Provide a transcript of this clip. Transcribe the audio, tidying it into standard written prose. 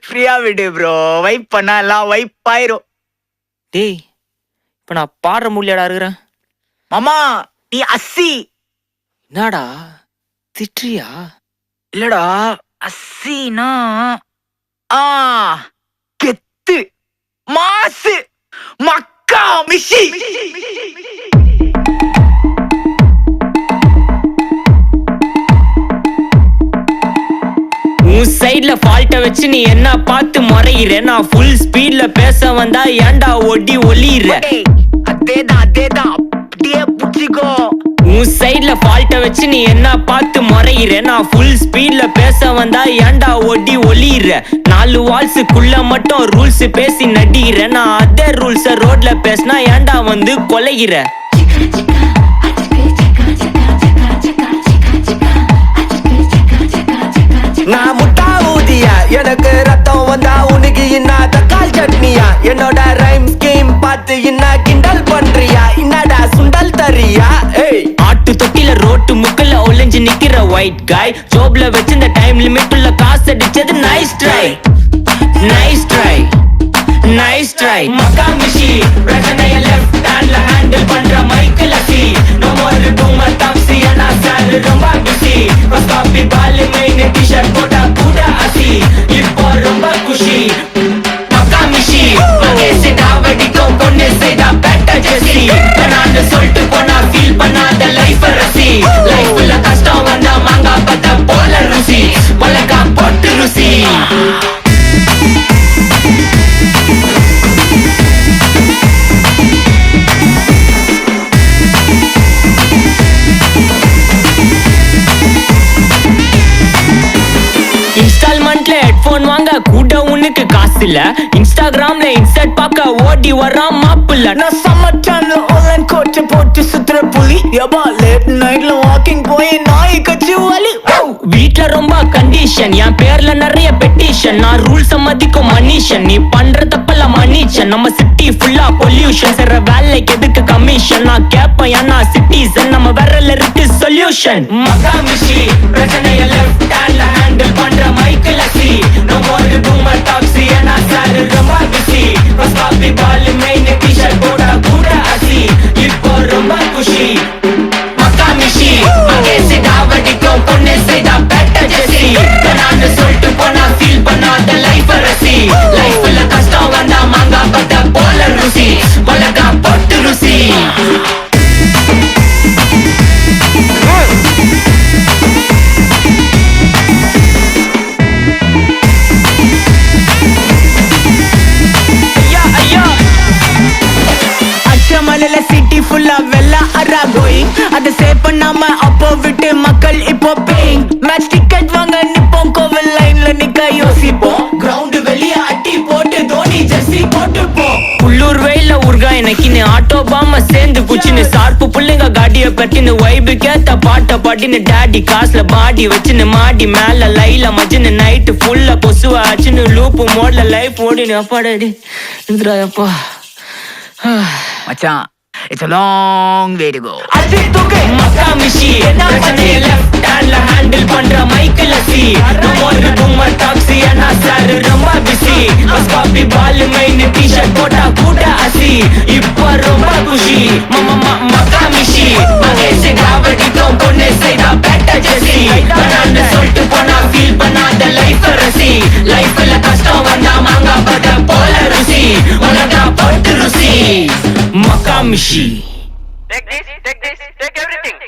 ஃப்ரீயா விடு bro. Vibe பண்ணா எல்லாம் வைப் ஆயிரும். டேய் இப்ப நான் பாடுற முடியாடா இருக்கிறேன். மாமா நீ அஸ்ஸி. என்னடா திட்டுறியா? இல்லடா அஸ்ஸினா ஆ கெத்து மாசு மக்கா மிஷி. உன் சைட்ல ஃபால்ட்ட வச்சு நீ என்ன பார்த்து முறையிற. நான் ஃபுல் ஸ்பீட்ல பேச வந்தா ஏன்டா ஒடி ஒளியிற. அதேதான் அதேதான் அப்படியே புடிச்சிக்கோ. உன் சைட்ல ஃபால்ட்ட வச்சு நீ என்ன பார்த்து முறையிற. நான் ஃபுல் ஸ்பீட்ல பேச வந்தா ஏன்டா ஒடி ஒளியிற. 4 வால்ஸுக்குள்ள மட்டும் ரூல்ஸ் பேசி நடிகிற. நான் அதே ரூல்ஸ ரோட்ல பேசினா ஏன்டா வந்து கொலைகிற. நான் முட்டா ஊதியா, எனக்கு ரத்தம் வந்தா உனக்கு என்ன தக்காளி சட்னியா. என்னோட ரைம் ஸ்கீம் பார்த்து என்ன கிண்டல் பண்றியா. என்னடா சுண்டல் தரியா? ஆட்டு தொட்டில ரோட்டு முக்கல்ல ஒளிஞ்சு நிக்கிற ஒயிட் காய். ஜோப்ல வச்சு இந்த டைம் லிமிட் உள்ள காசு அடிச்சது nice try nice try nice try. மக்கா மிஷி பிரச்சனைய லெஃப்ட் ஹேண்ட்ல ஹேண்டில் பண்ற மைக்கேல் அசி. No more boomer taxi انا sir ரொம்ப பிஸி. ஃபர்ஸ்ட் காப்பி பால் மெயின் டி-ஷர்ட் போட்டா கூட அசி. இப்போ ரொம்ப குஷி மக்கா மிஷி. மகேசி டாவடிக்கும் பொண்ணு செய்தா பெட்டர் ஜெசி. நான் சொல்லிட்டு போனா ஃபீல் பண்ணாத லைஃப் ரசி. லைஃப்ல கஷ்டம் வந்தா மாங்கா பத்த போல ருசி. மலக்கா போட்டு ருசி. இன்ஸ்டால்மெண்ட்ல ஹெட்போன் வாங்க கூட உனக்கு காசு இல்ல. இன்ஸ்டாகிராம்ல இன்ஸ்டன்ட் பார்க்க ஓடி வரான் மாப்பிள்ள. நான் சம்மர் டைம்ல ஆன்லைன் கோட் போட்டு சுத்துற புலி. யபா லேட் நைட்ல வாக்கிங் போய் நாய் கச்சி வலி. வீட்ல ரொம்ப கண்டிஷன், என் பேர்ல நிறைய பெட்டிஷன். நான் ரூல்ஸ் மதிக்கும் மனுஷன், நீ பண்ற தப்பெல்லாம் மன்னிச்சன். நம்ம சிட்டி ஃபுல்லா பொல்யூஷன், செய்ற வேலைக்கு எதுக்கு கமிஷன். நான் கேப்பேன் ஏன்னா சிட்டிசன், நம்ம விரல்ல இருக்கு சொல்யூஷன். மக்கா மிஷி பிரச்சனைய லெஃப்ட் ஹேண்ட்ல ஹேண்டில் பண்ற மைக்கேல் அசி. No more boomer taxi انا sir ரொம்ப பிஸி. ஃபர்ஸ்ட் காப்பி பால் மெயின் டி-ஷர்ட் போட்டா கூட அசி. இப்போ ரொம்ப குஷி மக்கா மிஷி. மகேசி டாவடிக்கும் பொண்ணு செய்தா பெட்டர் ஜெசி. நான் சொல்லிட்டு போனா ஃபீல் பண்ணாத லைஃப் ரசி. லைஃப்ல கஷ்டம் வந்தா மாங்கா பத்த போல ருசி. மலக்கா போட்டு ருசி. அச்சமலையில சிட்டி ஃபுல்லா வெள்ளா அரா கோயிங். அதை சேவ் பண்ணாம அப்போ விட்டு மக்கள் இப்போ பேயிங். மேட்ச் டிக்கெட் வாங்க நிப்போம், கோவில் லைன்ல நிக்க யோசிப்போம். கிரவுண்ட் வெளிய அட்டி போட்டு தோனி ஜெர்சி போட்டுப்போம். உள்ளூர் வெயில உருகா எனக்குன்னு ஆட்டோ பாம சேர்ந்து குச்சின்னு. சார்பு புள்ளைங்க காடிய பட்டின்னு வைபு கேத்த பாட்ட பாட்டின்னு. டாடி காசுல பாடி வச்சுன்னு மாடி மேல லைல மஜின்னு. நைட்டு ஃபுல்லா கொசுவா ஆச்சுன்னு லூப்பு மோட்ல லைஃப் ஓடினு. அப்பாடாடி இந்திராயப்பா. மச்சான் it's a long way to go. மக்கா மிஷி பிரச்சனைய லெஃப்ட் ஹேண்ட்ல ஹேண்டில் பண்ற மைக்கேல் அசி. No more boomer taxi انا sir ரொம்ப பிஸி. ஃபர்ஸ்ட் காப்பி பால் மெயின் டி-ஷர்ட் போட்டா கூட அசி. இப்போ ரொம்ப குஷி மக்கா மிஷி. மகேசி டாவடிக்கும் பொண்ணு செய்தா பெட்டர் ஜெசி. நான் சொல்லிட்டு போனா ஃபீல் பண்ணாத லைஃப் ரசி. லைஃப்ல கஷ்டம் வந்தா மாங்கா பத்த போல ருசி. மலக்கா போட்டு ருசி மக்கா மிஷி. Take this, take everything.